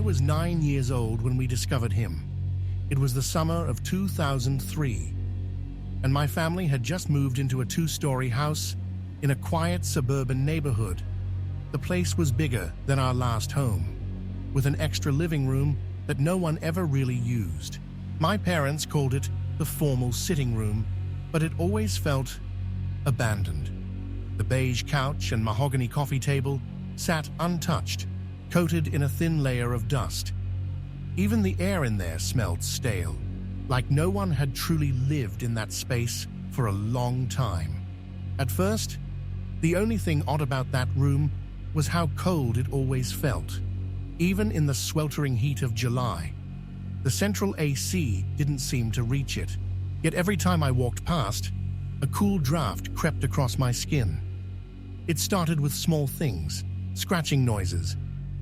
was 9 years old when we discovered him. It was the summer of 2003, and my family had just moved into a 2-story house in a quiet suburban neighborhood. The place was bigger than our last home, with an extra living room that no one ever really used. My parents called it the formal sitting room, but it always felt abandoned. The beige couch and mahogany coffee table sat untouched, coated in a thin layer of dust. Even the air in there smelled stale, like no one had truly lived in that space for a long time. At first, the only thing odd about that room was how cold it always felt. Even in the sweltering heat of July, the central AC didn't seem to reach it. Yet every time I walked past, a cool draft crept across my skin. It started with small things, scratching noises,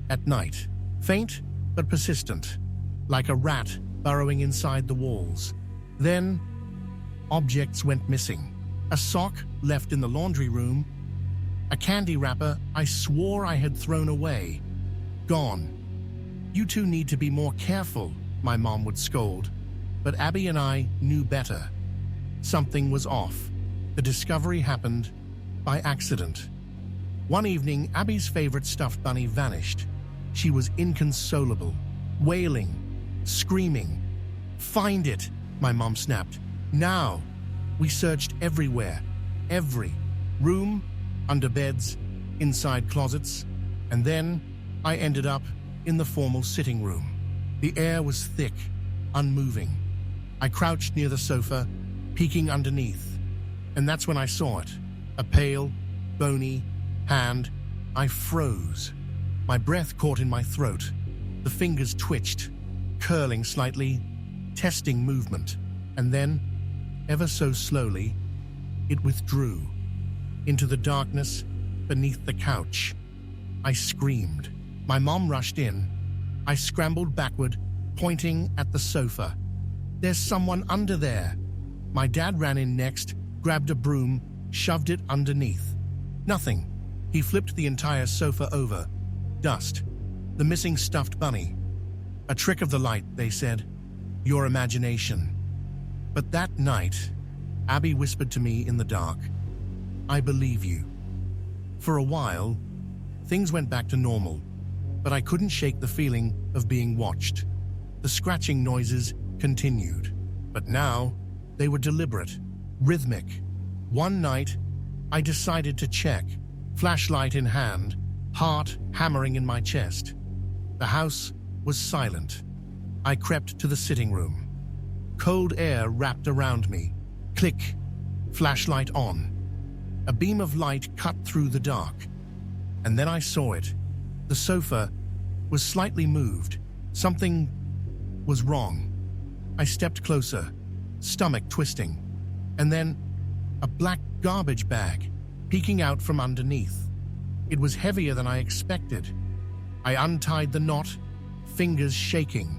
at night, faint but persistent, like a rat burrowing inside the walls. Then, objects went missing. A sock left in the laundry room, a candy wrapper I swore I had thrown away, gone. "You two need to be more careful," my mom would scold, but Abby and I knew better. Something was off. The discovery happened by accident. One evening, Abby's favorite stuffed bunny vanished. She was inconsolable, wailing, screaming. "Find it," my mom snapped. "Now!" We searched everywhere, every room, under beds, inside closets, and then I ended up in the formal sitting room. The air was thick, unmoving. I crouched near the sofa, peeking underneath, and that's when I saw it. A pale, bony hand. I froze. My breath caught in my throat. The fingers twitched, curling slightly, testing movement, and then, ever so slowly, it withdrew into the darkness beneath the couch. I screamed. My mom rushed in. I scrambled backward, pointing at the sofa. "There's someone under there." My dad ran in next, grabbed a broom, shoved it underneath. Nothing. He flipped the entire sofa over. Dust. The missing stuffed bunny. "A trick of the light," they said. "Your imagination." But that night, Abby whispered to me in the dark, "I believe you." For a while, things went back to normal, but I couldn't shake the feeling of being watched. The scratching noises continued, but now they were deliberate, rhythmic. One night, I decided to check, flashlight in hand, heart hammering in my chest. The house was silent. I crept to the sitting room. Cold air wrapped around me. Click. Flashlight on. A beam of light cut through the dark. And then I saw it. The sofa was slightly moved. Something was wrong. I stepped closer, stomach twisting. And then a black garbage bag peeking out from underneath. It was heavier than I expected. I untied the knot, fingers shaking.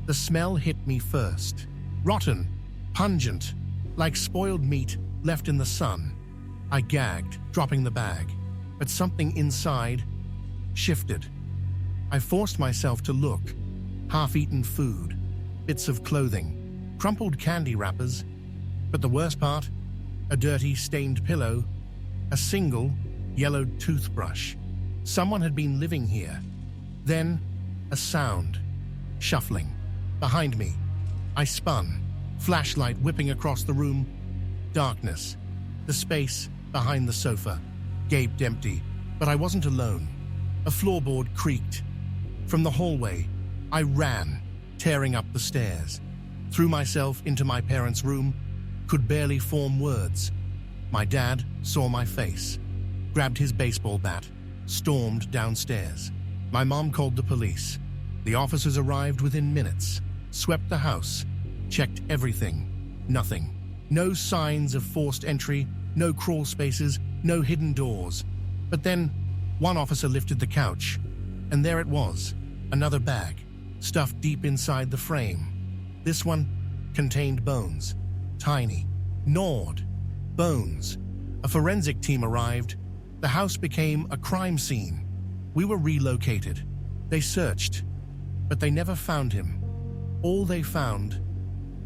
The smell hit me first. Rotten, pungent, like spoiled meat left in the sun. I gagged, dropping the bag, but something inside shifted. I forced myself to look. Half-eaten food, bits of clothing, crumpled candy wrappers, but the worst part, a dirty, stained pillow, a single, yellowed toothbrush. Someone had been living here. Then, a sound. Shuffling. Behind me. I spun. Flashlight whipping across the room. Darkness. The space behind the sofa. Gaped empty, but I wasn't alone. A floorboard creaked. From the hallway, I ran, tearing up the stairs. Threw myself into my parents' room. Could barely form words. My dad saw my face. Grabbed his baseball bat. Stormed downstairs. My mom called the police. The officers arrived within minutes. Swept the house. Checked everything. Nothing. No signs of forced entry. No crawl spaces. No hidden doors. But then, one officer lifted the couch. And there it was. Another bag. Stuffed deep inside the frame. This one contained bones. Tiny. Gnawed. Bones. A forensic team arrived. The house became a crime scene. We were relocated. They searched. But they never found him. All they found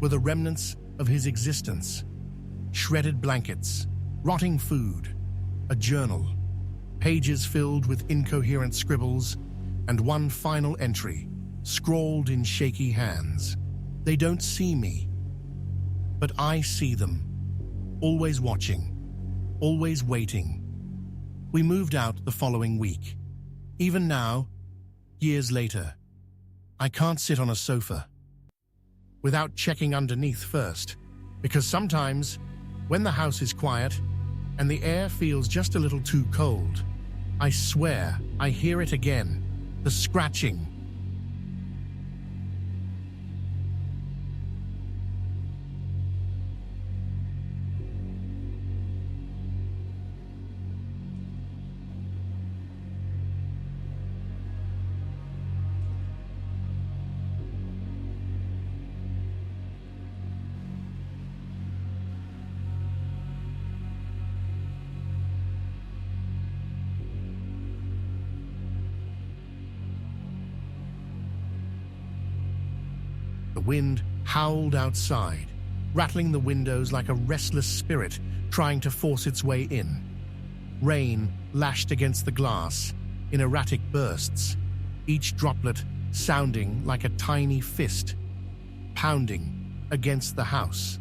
were the remnants of his existence. Shredded blankets, rotting food, a journal, pages filled with incoherent scribbles, and one final entry, scrawled in shaky hands. They don't see me, but I see them, always watching, always waiting. We moved out the following week. Even now, years later, I can't sit on a sofa without checking underneath first, because sometimes, when the house is quiet and the air feels just a little too cold, I swear I hear it again, the scratching. The wind howled outside, rattling the windows like a restless spirit trying to force its way in. Rain lashed against the glass in erratic bursts, each droplet sounding like a tiny fist, pounding against the house.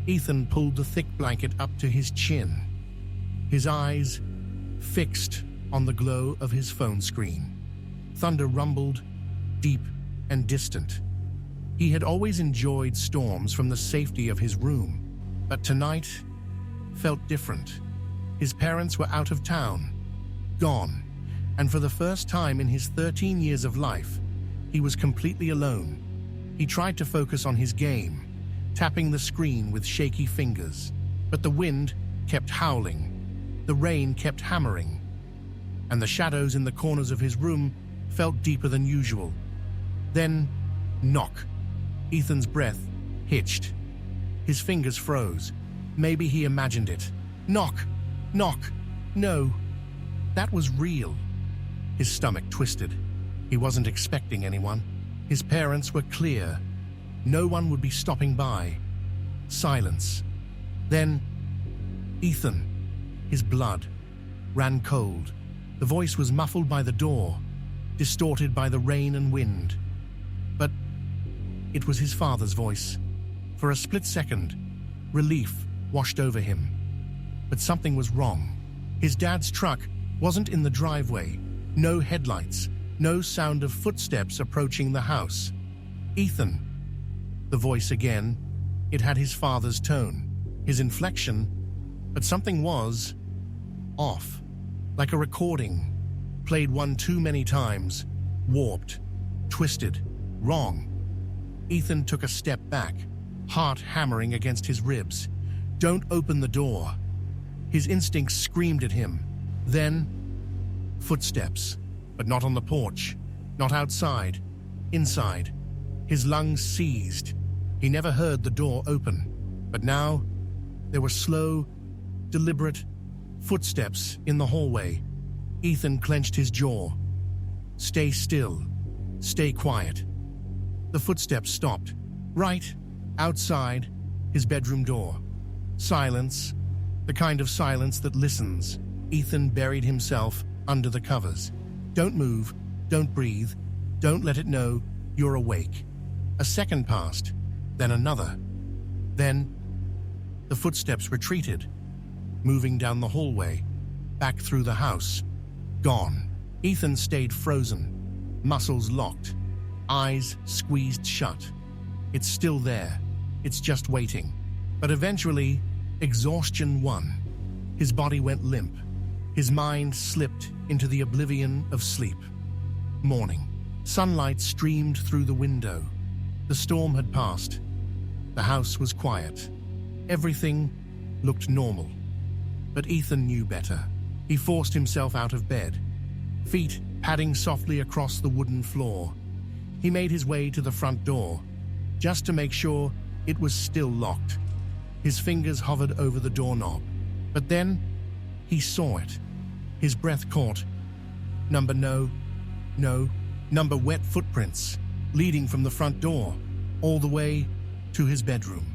Ethan pulled the thick blanket up to his chin, his eyes fixed on the glow of his phone screen. Thunder rumbled, deep and distant. He had always enjoyed storms from the safety of his room, but tonight felt different. His parents were out of town, gone, and for the first time in his 13 years of life, he was completely alone. He tried to focus on his game, tapping the screen with shaky fingers, but the wind kept howling, the rain kept hammering, and the shadows in the corners of his room felt deeper than usual. Then, knock. Ethan's breath hitched. His fingers froze. Maybe he imagined it. Knock! Knock! No. That was real. His stomach twisted. He wasn't expecting anyone. His parents were clear. No one would be stopping by. Silence. Then, Ethan. His blood ran cold. The voice was muffled by the door, distorted by the rain and wind. But it was his father's voice. For a split second, relief washed over him. But something was wrong. His dad's truck wasn't in the driveway. No headlights, no sound of footsteps approaching the house. Ethan. The voice again. It had his father's tone, his inflection, but something was off. Like a recording, played one too many times, warped, twisted, wrong. Ethan took a step back, heart hammering against his ribs. Don't open the door. His instincts screamed at him. Then, footsteps, but not on the porch, not outside, inside. His lungs seized. He never heard the door open, but now there were slow, deliberate footsteps in the hallway. Ethan clenched his jaw. Stay still. Stay quiet. The footsteps stopped, right outside his bedroom door. Silence, the kind of silence that listens. Ethan buried himself under the covers. Don't move, don't breathe, don't let it know you're awake. A second passed, then another. Then, the footsteps retreated, moving down the hallway, back through the house. Gone. Ethan stayed frozen, muscles locked, eyes squeezed shut. It's still there. It's just waiting. But eventually, exhaustion won. His body went limp. His mind slipped into the oblivion of sleep. Morning. Sunlight streamed through the window. The storm had passed. The house was quiet. Everything looked normal. But Ethan knew better. He forced himself out of bed, feet padding softly across the wooden floor. He made his way to the front door, just to make sure it was still locked. His fingers hovered over the doorknob. But then, he saw it. His breath caught. Number wet footprints. leading from the front door all the way to his bedroom.